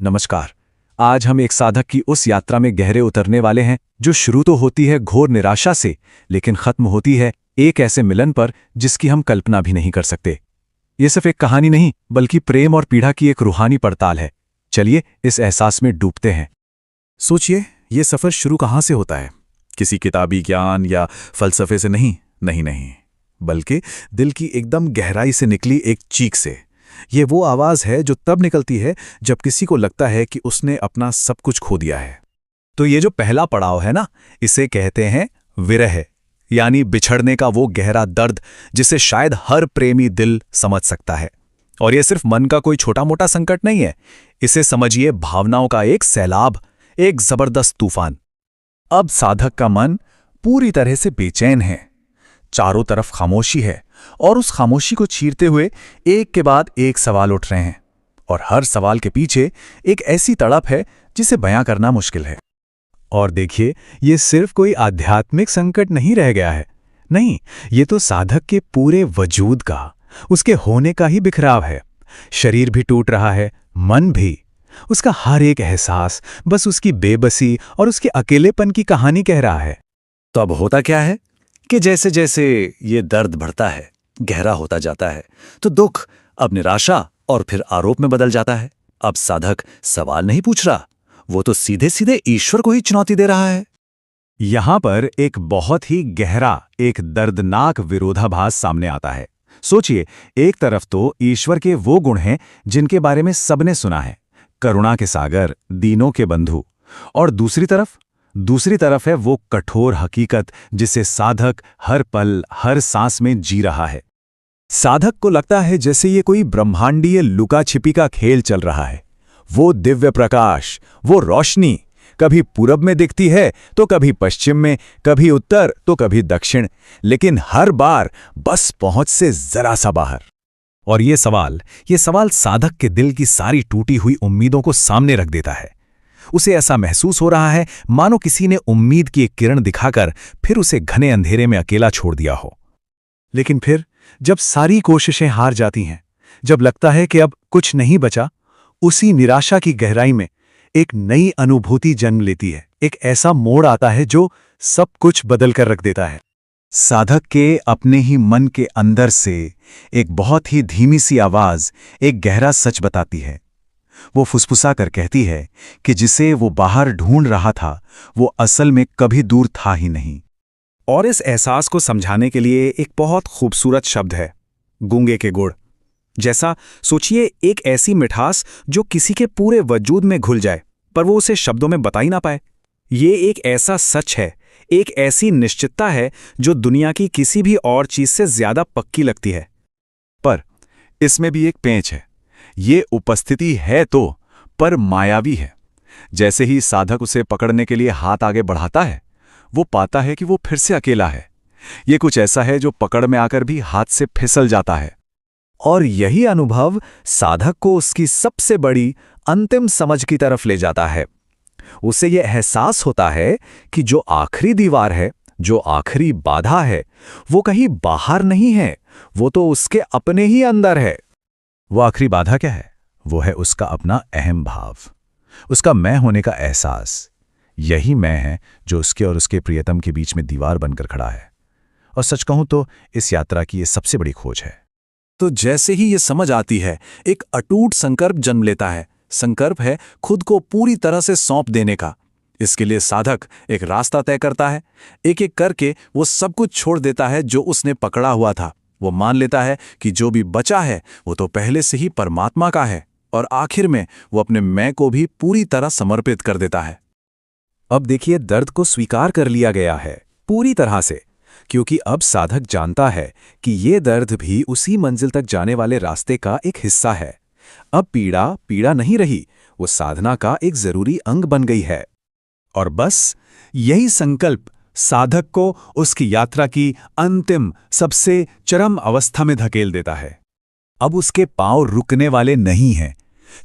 नमस्कार। आज हम एक साधक की उस यात्रा में गहरे उतरने वाले हैं जो शुरू तो होती है घोर निराशा से, लेकिन खत्म होती है एक ऐसे मिलन पर जिसकी हम कल्पना भी नहीं कर सकते। ये सिर्फ एक कहानी नहीं, बल्कि प्रेम और पीड़ा की एक रूहानी पड़ताल है। चलिए इस एहसास में डूबते हैं। सोचिए, ये सफ़र शुरू कहाँ से होता है? किसी किताबी ज्ञान या फलसफे से नहीं, नहीं नहीं, बल्कि दिल की एकदम गहराई से निकली एक चीख से। ये वो आवाज़ है जो तब निकलती है जब किसी को लगता है कि उसने अपना सब कुछ खो दिया है। तो ये जो पहला पड़ाव है ना, इसे कहते हैं विरह, यानी बिछड़ने का वो गहरा दर्द जिसे शायद हर प्रेमी दिल समझ सकता है। और ये सिर्फ मन का कोई छोटा मोटा संकट नहीं है, इसे समझिए भावनाओं का एक सैलाब, एक जबरदस्त तूफान। अब साधक का मन पूरी तरह से बेचैन है। चारों तरफ खामोशी है और उस खामोशी को चीरते हुए एक के बाद एक सवाल उठ रहे हैं, और हर सवाल के पीछे एक ऐसी तड़प है जिसे बयां करना मुश्किल है। और देखिए, ये सिर्फ कोई आध्यात्मिक संकट नहीं रह गया है। नहीं, ये तो साधक के पूरे वजूद का, उसके होने का ही बिखराव है। शरीर भी टूट रहा है, मन भी। उसका हर एक एहसास बस उसकी बेबसी और उसके अकेलेपन की कहानी कह रहा है। तो अब होता क्या है कि जैसे जैसे ये दर्द बढ़ता है, गहरा होता जाता है, तो दुख अब निराशा और फिर आरोप में बदल जाता है। अब साधक सवाल नहीं पूछ रहा, वो तो सीधे सीधे ईश्वर को ही चुनौती दे रहा है। यहां पर एक बहुत ही गहरा, एक दर्दनाक विरोधाभास सामने आता है। सोचिए, एक तरफ तो ईश्वर के वो गुण हैं जिनके बारे में सबने सुना है, करुणा के सागर, दीनों के बंधु। और दूसरी तरफ है वो कठोर हकीकत जिसे साधक हर पल, हर सांस में जी रहा है। साधक को लगता है जैसे ये कोई ब्रह्मांडीय लुका छिपी का खेल चल रहा है। वो दिव्य प्रकाश, वो रोशनी कभी पूरब में दिखती है तो कभी पश्चिम में, कभी उत्तर तो कभी दक्षिण, लेकिन हर बार बस पहुंच से जरा सा बाहर। और ये सवाल साधक के दिल की सारी टूटी हुई उम्मीदों को सामने रख देता है। उसे ऐसा महसूस हो रहा है मानो किसी ने उम्मीद की एक किरण दिखाकर फिर उसे घने अंधेरे में अकेला छोड़ दिया हो। लेकिन फिर जब सारी कोशिशें हार जाती हैं, जब लगता है कि अब कुछ नहीं बचा, उसी निराशा की गहराई में एक नई अनुभूति जन्म लेती है। एक ऐसा मोड़ आता है जो सब कुछ बदल कर रख देता है। साधक के अपने ही मन के अंदर से एक बहुत ही धीमी सी आवाज एक गहरा सच बताती है। वो फुसफुसा कर कहती है कि जिसे वो बाहर ढूंढ रहा था वो असल में कभी दूर था ही नहीं। और इस एहसास को समझाने के लिए एक बहुत खूबसूरत शब्द है, गूंगे के गुड़ जैसा। सोचिए, एक ऐसी मिठास जो किसी के पूरे वजूद में घुल जाए पर वो उसे शब्दों में बता ही ना पाए। ये एक ऐसा सच है, एक ऐसी निश्चितता है जो दुनिया की किसी भी और चीज से ज्यादा पक्की लगती है। पर इसमें भी एक पेंच है। ये उपस्थिति है तो, पर मायावी है। जैसे ही साधक उसे पकड़ने के लिए हाथ आगे बढ़ाता है, वो पाता है कि वो फिर से अकेला है। ये कुछ ऐसा है जो पकड़ में आकर भी हाथ से फिसल जाता है। और यही अनुभव साधक को उसकी सबसे बड़ी अंतिम समझ की तरफ ले जाता है। उसे ये एहसास होता है कि जो आखिरी दीवार है, जो आखिरी बाधा है, वो कहीं बाहर नहीं है, वो तो उसके अपने ही अंदर है। वो आखिरी बाधा क्या है? वो है उसका अपना अहम भाव, उसका मैं होने का एहसास। यही मैं है जो उसके और उसके प्रियतम के बीच में दीवार बनकर खड़ा है। और सच कहूं तो इस यात्रा की ये सबसे बड़ी खोज है। तो जैसे ही ये समझ आती है, एक अटूट संकल्प जन्म लेता है। संकल्प है खुद को पूरी तरह से सौंप देने का। इसके लिए साधक एक रास्ता तय करता है। एक एक करके वो सब कुछ छोड़ देता है जो उसने पकड़ा हुआ था। वो मान लेता है कि जो भी बचा है वो तो पहले से ही परमात्मा का है, और आखिर में वो अपने मैं को भी पूरी तरह समर्पित कर देता है। अब देखिए, दर्द को स्वीकार कर लिया गया है पूरी तरह से, क्योंकि अब साधक जानता है कि ये दर्द भी उसी मंजिल तक जाने वाले रास्ते का एक हिस्सा है। अब पीड़ा नहीं रही, वो साधना का एक जरूरी अंग बन गई है। और बस यही संकल्प साधक को उसकी यात्रा की अंतिम, सबसे चरम अवस्था में धकेल देता है। अब उसके पांव रुकने वाले नहीं हैं।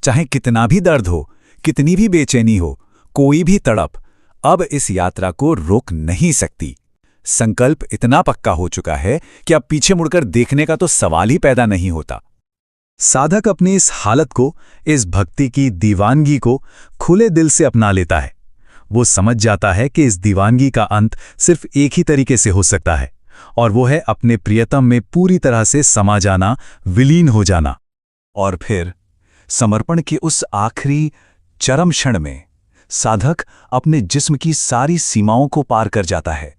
चाहे कितना भी दर्द हो, कितनी भी बेचैनी हो, कोई भी तड़प अब इस यात्रा को रोक नहीं सकती। संकल्प इतना पक्का हो चुका है कि अब पीछे मुड़कर देखने का तो सवाल ही पैदा नहीं होता। साधक अपनी इस हालत को, इस भक्ति की दीवानगी को खुले दिल से अपना लेता है। वो समझ जाता है कि इस दीवानगी का अंत सिर्फ एक ही तरीके से हो सकता है, और वो है अपने प्रियतम में पूरी तरह से समा जाना, विलीन हो जाना। और फिर समर्पण के उस आखिरी चरम क्षण में साधक अपने जिस्म की सारी सीमाओं को पार कर जाता है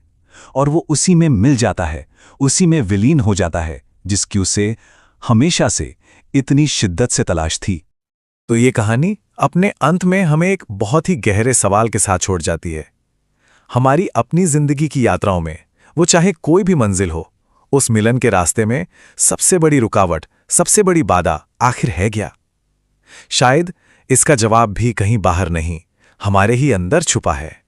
और वो उसी में मिल जाता है, उसी में विलीन हो जाता है जिसकी उसे हमेशा से इतनी शिद्दत से तलाश थी। तो ये कहानी अपने अंत में हमें एक बहुत ही गहरे सवाल के साथ छोड़ जाती है। हमारी अपनी जिंदगी की यात्राओं में, वो चाहे कोई भी मंजिल हो, उस मिलन के रास्ते में सबसे बड़ी रुकावट, सबसे बड़ी बाधा आखिर है क्या? शायद इसका जवाब भी कहीं बाहर नहीं, हमारे ही अंदर छुपा है।